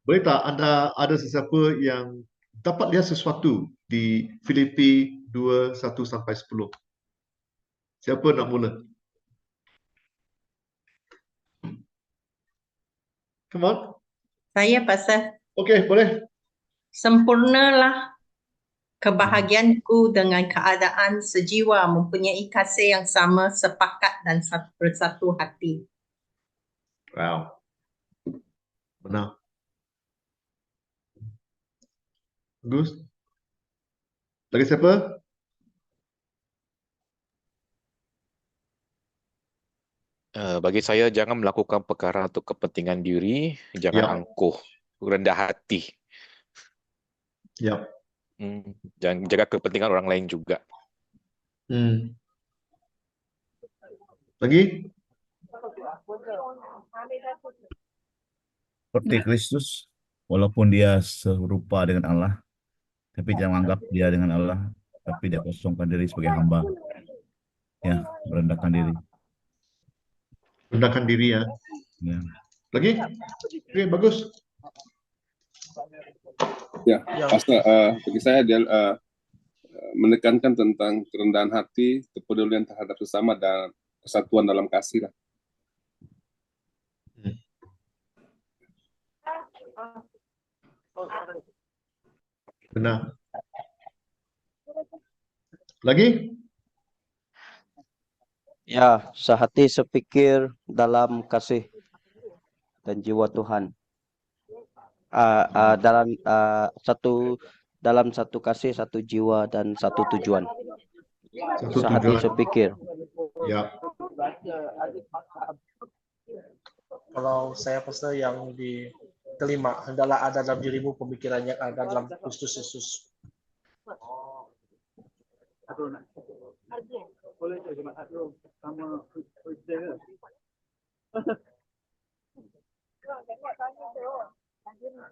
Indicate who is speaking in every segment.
Speaker 1: Boleh tak ada sesiapa yang dapat lihat sesuatu di Filipi 2:1 sampai 10? Siapa nak mula? Come on.
Speaker 2: Saya pasal
Speaker 1: Okey, boleh.
Speaker 2: sempurnalah kebahagiaanku dengan keadaan sejiwa, mempunyai kasih yang sama, sepakat dan bersatu hati.
Speaker 1: Wow. Benar. Bagus. Lagi siapa?
Speaker 3: Bagi saya, jangan melakukan perkara untuk kepentingan diri, jangan
Speaker 1: Ya.
Speaker 3: angkuh, rendah hati.
Speaker 1: Ya.
Speaker 3: Jangan jaga kepentingan orang lain juga.
Speaker 1: Lagi?
Speaker 4: Seperti Kristus, walaupun dia serupa dengan Allah, tapi jangan anggap dia dengan Allah, tapi dia kosongkan diri sebagai hamba. Ya, merendahkan diri.
Speaker 1: Rendahkan diri ya.
Speaker 4: Ya.
Speaker 1: Lagi? Okey, bagus.
Speaker 5: Ya, Pastor, bagi saya dia menekankan tentang kerendahan hati, kepedulian terhadap sesama dan kesatuan dalam kasih lah.
Speaker 1: Benar. Lagi?
Speaker 6: Ya, sehati sepikir dalam kasih dan jiwa Tuhan. Dalam satu kasih, satu jiwa dan satu tujuan. Sehati sepikir.
Speaker 1: Ya.
Speaker 7: Kalau saya pasal yang di kelima, hendaklah ada dalam dirimu pemikiran yang ada dalam Kristus Yesus.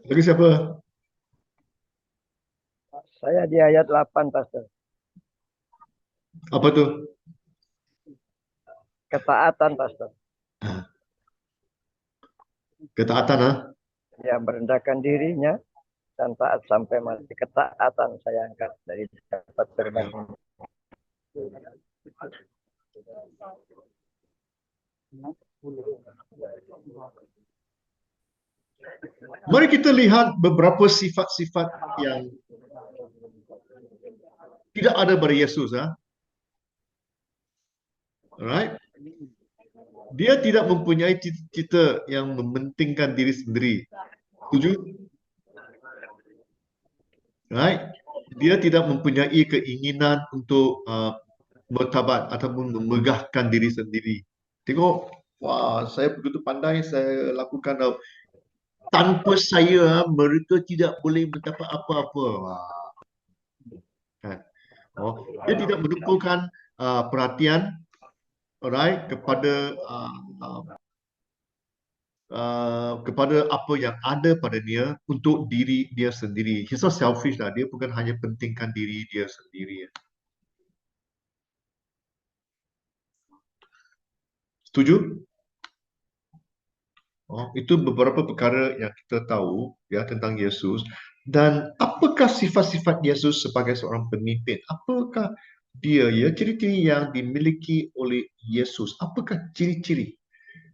Speaker 1: Lagi siapa?
Speaker 8: Saya di ayat 8, Pastor.
Speaker 1: Apa tu?
Speaker 8: Ketaatan, Pastor.
Speaker 1: Ketaatan, ha?
Speaker 8: Ya, merendahkan dirinya dan taat sampai mati. Ketaatan saya angkat dari dapat firman ini.
Speaker 1: Mari kita lihat beberapa sifat-sifat yang tidak ada pada Yesus. Alright? Dia tidak mempunyai cita-cita yang mementingkan diri sendiri. Setuju? Right? Dia tidak mempunyai keinginan untuk mertabat ataupun memegahkan diri sendiri. Tengok, wah, saya begitu pandai, saya lakukan tanpa saya mereka tidak boleh mendapat apa-apa. Kan? Dia tidak menumpukan perhatian, alright, kepada apa yang ada pada dia untuk diri dia sendiri. He's not selfish lah. Dia bukan hanya pentingkan diri dia sendiri. Setuju? Itu beberapa perkara yang kita tahu ya tentang Yesus. Dan apakah sifat-sifat Yesus sebagai seorang pemimpin? Apakah dia ya ciri-ciri yang dimiliki oleh Yesus? Apakah ciri-ciri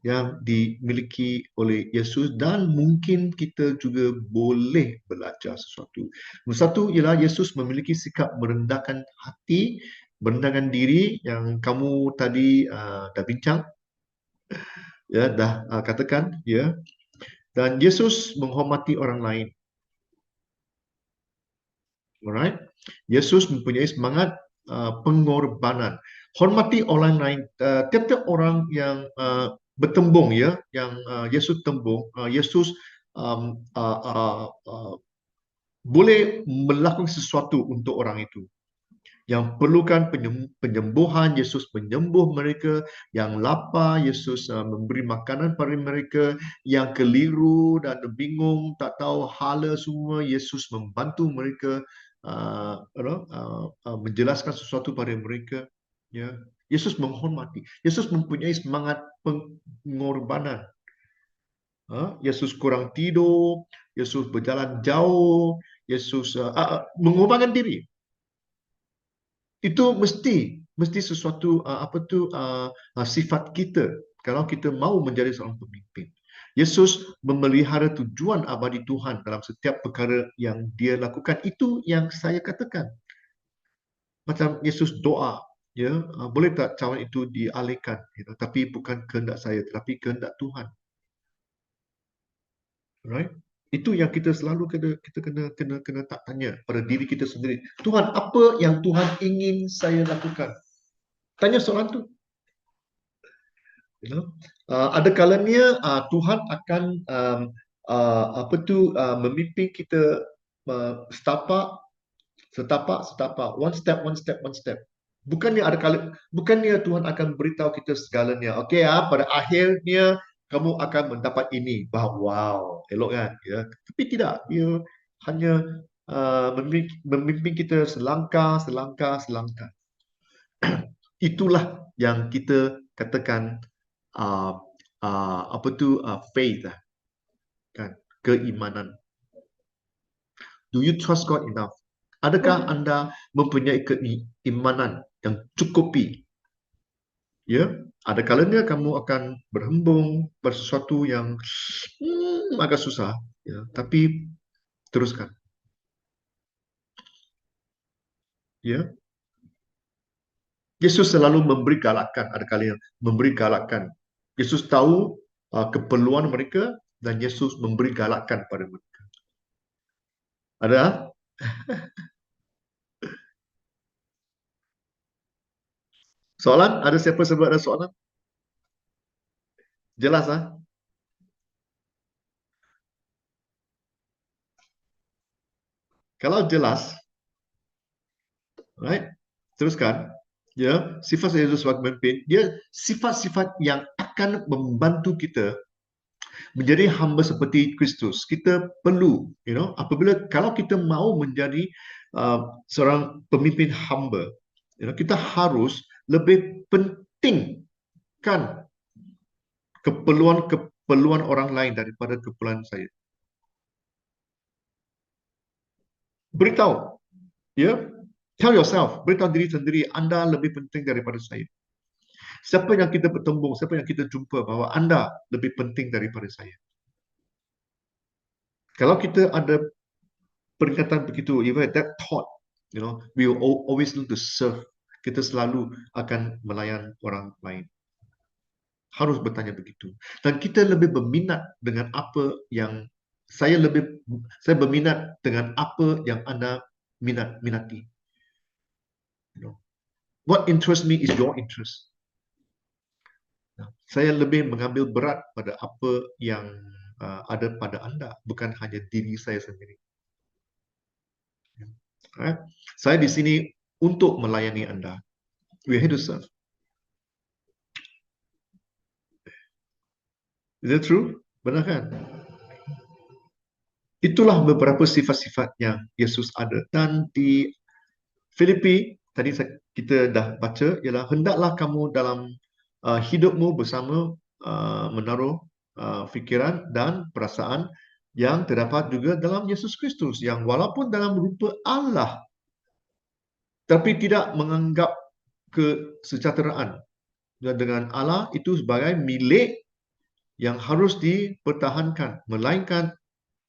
Speaker 1: yang dimiliki oleh Yesus dan mungkin kita juga boleh belajar sesuatu. Nombor satu ialah Yesus memiliki sikap merendahkan hati, merendahkan diri yang kamu tadi dah bincang, ya dah katakan, ya. Dan Yesus menghormati orang lain. Alright? Yesus mempunyai semangat pengorbanan. Hormati orang lain. Tiap-tiap orang yang bertembung ya, yang Yesus tembung, Yesus boleh melakukan sesuatu untuk orang itu. Yang perlukan penyembuhan, Yesus menyembuh mereka. Yang lapar, Yesus memberi makanan pada mereka. Yang keliru dan bingung, tak tahu hala semua, Yesus membantu mereka menjelaskan sesuatu pada mereka. Ya. Yesus menghormati. Yesus mempunyai semangat pengorbanan. Yesus kurang tidur, Yesus berjalan jauh, Yesus mengorbankan diri. Itu mesti sesuatu sifat kita kalau kita mau menjadi seorang pemimpin. Yesus memelihara tujuan abadi Tuhan dalam setiap perkara yang dia lakukan. Itu yang saya katakan. Macam Yesus doa, ya, boleh tak cawan itu dialihkan, tapi bukan kehendak saya, tetapi kehendak Tuhan. Right? Itu yang kita selalu kena tak tanya pada diri kita sendiri. Tuhan, apa yang Tuhan ingin saya lakukan? Tanya soalan tu. Ada kalanya Tuhan akan memimpin kita setapak, one step. Bukannya Tuhan akan beritahu kita segalanya. Okey, pada akhirnya kamu akan mendapat ini. Wow, elok kan? Ya. Tapi tidak, dia hanya memimpin kita selangkah. Itulah yang kita katakan faith, kan, keimanan. Do you trust God enough? Adakah anda mempunyai keimanan yang cukupi? Ya, ada kalanya kamu akan berhembung pada sesuatu yang agak susah, ya, tapi teruskan. Ya. Yesus selalu memberi galakan, ada kalanya memberi galakan. Yesus tahu keperluan mereka dan Yesus memberi galakan pada mereka. Ada? Soalan? Ada siapa sebab ada soalan? Jelas, Kalau jelas, right? Teruskan. Ya, sifat Yesus sebagai pemimpin, dia sifat-sifat yang akan membantu kita menjadi hamba seperti Kristus. Kita perlu, kalau kita mau menjadi seorang pemimpin hamba, kita harus lebih pentingkan keperluan orang lain daripada keperluan saya. Beritahu, ya, tell yourself, beritahu diri sendiri, anda lebih penting daripada saya. Siapa yang kita bertembung, siapa yang kita jumpa bahawa anda lebih penting daripada saya. Kalau kita ada peringatan begitu, even that thought, we will always need to serve. Kita selalu akan melayan orang lain. Harus bertanya begitu. Dan kita lebih berminat dengan apa yang saya berminat dengan apa yang anda minati. What interests me is your interest. Saya lebih mengambil berat pada apa yang ada pada anda, bukan hanya diri saya sendiri. Saya di sini untuk melayani anda. We are here to serve. Is that true? Benar kan? Itulah beberapa sifat-sifat yang Yesus ada. Dan di Filipi, tadi kita dah baca, ialah hendaklah kamu dalam hidupmu bersama menaruh fikiran dan perasaan yang terdapat juga dalam Yesus Kristus, yang walaupun dalam rupa Allah, tapi tidak menganggap kesejahteraan dengan Allah itu sebagai milik yang harus dipertahankan, melainkan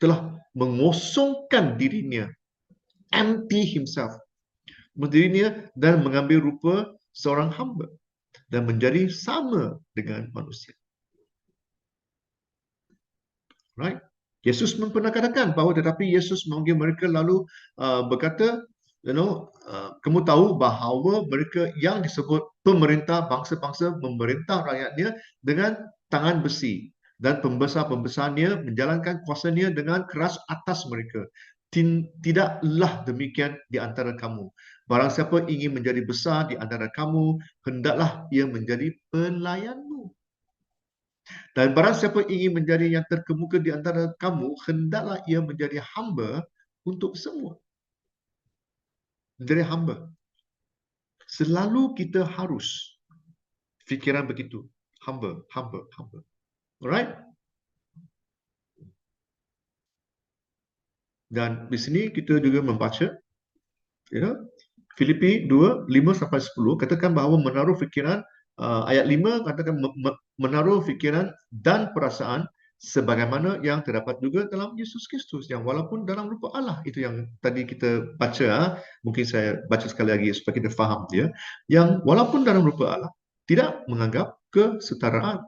Speaker 1: telah mengosongkan dirinya, empty himself, dirinya, dan mengambil rupa seorang hamba dan menjadi sama dengan manusia. Right? Yesus pun pernah katakan bahawa tetapi Yesus memanggil mereka lalu berkata, kamu tahu bahawa mereka yang disebut pemerintah bangsa-bangsa memerintah rakyatnya dengan tangan besi, dan pembesar-pembesarnya menjalankan kuasanya dengan keras atas mereka. Tidaklah demikian di antara kamu. Barang siapa ingin menjadi besar di antara kamu, hendaklah ia menjadi pelayanmu. Dan barang siapa ingin menjadi yang terkemuka di antara kamu, hendaklah ia menjadi hamba untuk semua. Menjadi hamba. Selalu kita harus fikiran begitu. Hamba. Alright? Dan di sini kita juga membaca, ya, Filipi 2, 5-10 katakan bahawa menaruh fikiran, ayat 5 katakan menaruh fikiran dan perasaan sebagaimana yang terdapat juga dalam Yesus Kristus, yang walaupun dalam rupa Allah. Itu yang tadi kita baca, mungkin saya baca sekali lagi supaya kita faham dia, yang walaupun dalam rupa Allah tidak menganggap kesetaraan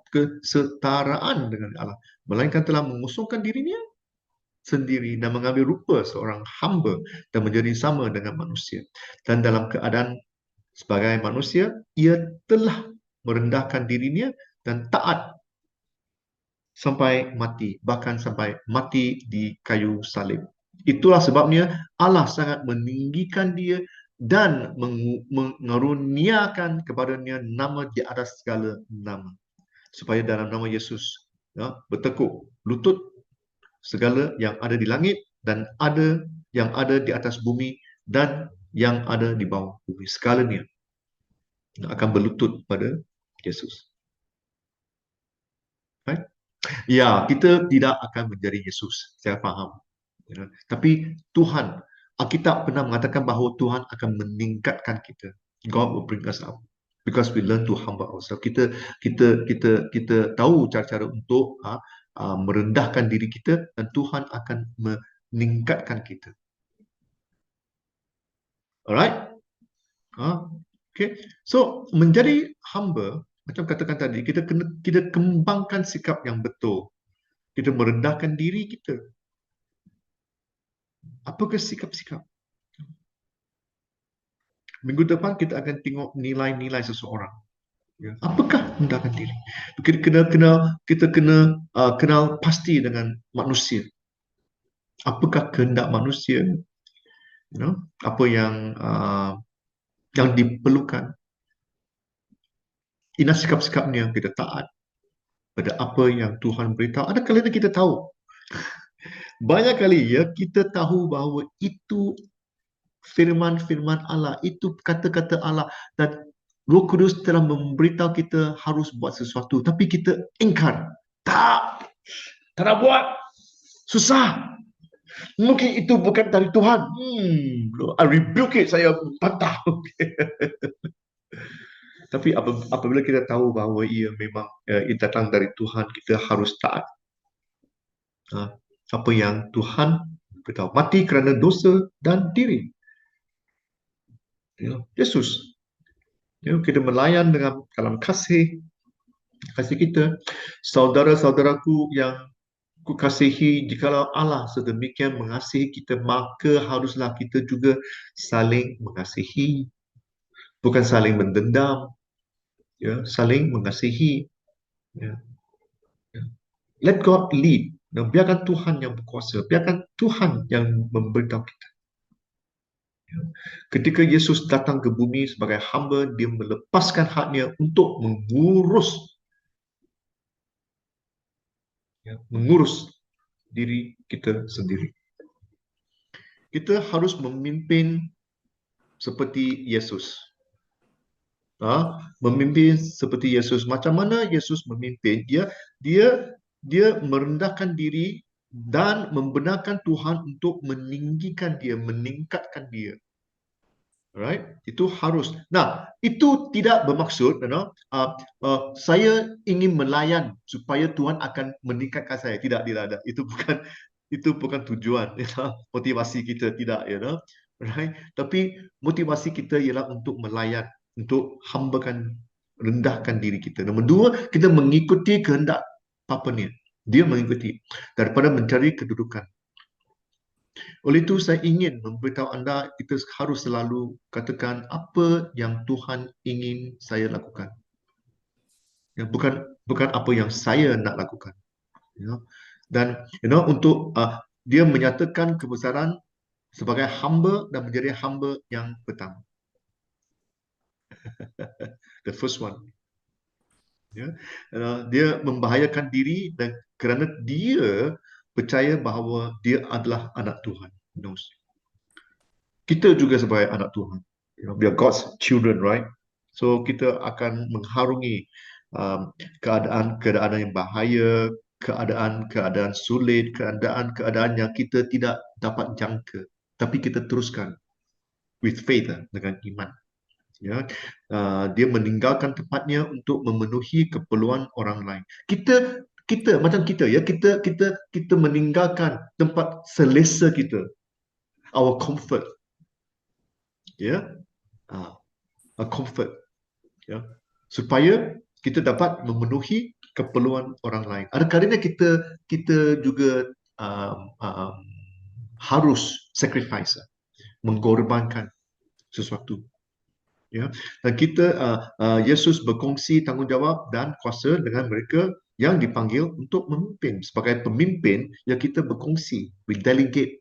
Speaker 1: dengan Allah, melainkan telah mengosongkan dirinya sendiri dan mengambil rupa seorang hamba dan menjadi sama dengan manusia. Dan dalam keadaan sebagai manusia, ia telah merendahkan dirinya dan taat sampai mati, bahkan sampai mati di kayu salib. Itulah sebabnya Allah sangat meninggikan dia dan mengaruniakan kepadanya nama di atas segala nama, supaya dalam nama Yesus, ya, bertekuk lutut segala yang ada di langit dan ada yang ada di atas bumi dan yang ada di bawah bumi, segalanya akan berlutut pada Yesus. Right? Ya, kita tidak akan menjadi Yesus, saya faham. Ya. Tapi Tuhan, Alkitab pernah mengatakan bahawa Tuhan akan meningkatkan kita. God will bring us up because we learn to humble ourselves. Kita tahu cara-cara untuk merendahkan diri kita, dan Tuhan akan meningkatkan kita. Alright? Okay. So, menjadi hamba, macam katakan tadi, kita kembangkan sikap yang betul. Kita merendahkan diri kita. Apakah sikap-sikap? Minggu depan kita akan tengok nilai-nilai seseorang. Ya. Apakah merendahkan diri? Kita kena kenal pasti dengan manusia. Apakah kehendak manusia? Apa yang diperlukan? Inilah sikap-sikapnya, kita taat pada apa yang Tuhan beritahu. Ada kalanya kita tahu. Banyak kali ya kita tahu bahawa itu firman-firman Allah, itu kata-kata Allah, dan Roh Kudus telah memberitahu kita harus buat sesuatu, tapi kita ingkar. Tak nak buat. Susah. Mungkin itu bukan dari Tuhan. I rebuke it, saya bantah. Tapi apabila kita tahu bahawa ia memang datang dari Tuhan, kita harus taat. Apa yang Tuhan beritahu. Mati kerana dosa dan diri. Yesus. Kita melayan dalam kasih kita. Saudara-saudaraku yang ku kasihi, jikalau Allah sedemikian mengasihi kita, maka haruslah kita juga saling mengasihi. Bukan saling mendendam, ya, saling mengasihi. Ya. Let God lead. Dan biarkan Tuhan yang berkuasa, biarkan Tuhan yang memberitahu kita. Ketika Yesus datang ke bumi sebagai hamba, dia melepaskan haknya untuk mengurus diri kita sendiri. Kita harus memimpin seperti Yesus. Memimpin seperti Yesus. Macam mana Yesus memimpin? Dia merendahkan diri dan membenarkan Tuhan untuk meninggikan dia, meningkatkan dia. Right? Itu harus. Nah, itu tidak bermaksud, saya ingin melayan supaya Tuhan akan meningkatkan saya. Tidak ada. Itu bukan tujuan, motivasi kita, tidak, right? Tapi motivasi kita ialah untuk melayan, untuk hambakan, rendahkan diri kita. Nombor dua, kita mengikuti kehendak Bapanya. Dia mengikuti daripada mencari kedudukan. Oleh itu saya ingin memberitahu anda, kita harus selalu katakan apa yang Tuhan ingin saya lakukan. Ya, bukan apa yang saya nak lakukan. Dan untuk dia menyatakan kebesaran sebagai hamba dan menjadi hamba yang pertama. The first one. Dia membahayakan diri dan kerana dia percaya bahawa dia adalah anak Tuhan. Kita juga sebagai anak Tuhan. We are God's children, right? So kita akan mengharungi keadaan yang bahaya, keadaan sulit, keadaan yang kita tidak dapat jangka, tapi kita teruskan with faith, dengan iman. Ya, dia meninggalkan tempatnya untuk memenuhi keperluan orang lain. Kita macam kita ya, kita meninggalkan tempat selesa kita, our comfort, ya, a comfort, ya, supaya kita dapat memenuhi keperluan orang lain. Ada kalanya kita juga harus sacrifice, mengorbankan sesuatu. Ya, dan Yesus berkongsi tanggungjawab dan kuasa dengan mereka yang dipanggil untuk memimpin. Sebagai pemimpin, ya kita berkongsi, we delegate.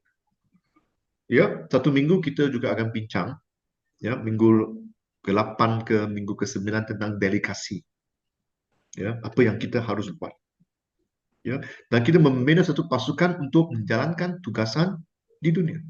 Speaker 1: Ya, satu minggu kita juga akan bincang, ya, minggu ke-8 ke minggu ke-9 tentang delegasi. Ya, apa yang kita harus buat. Ya, dan kita membina satu pasukan untuk menjalankan tugasan di dunia.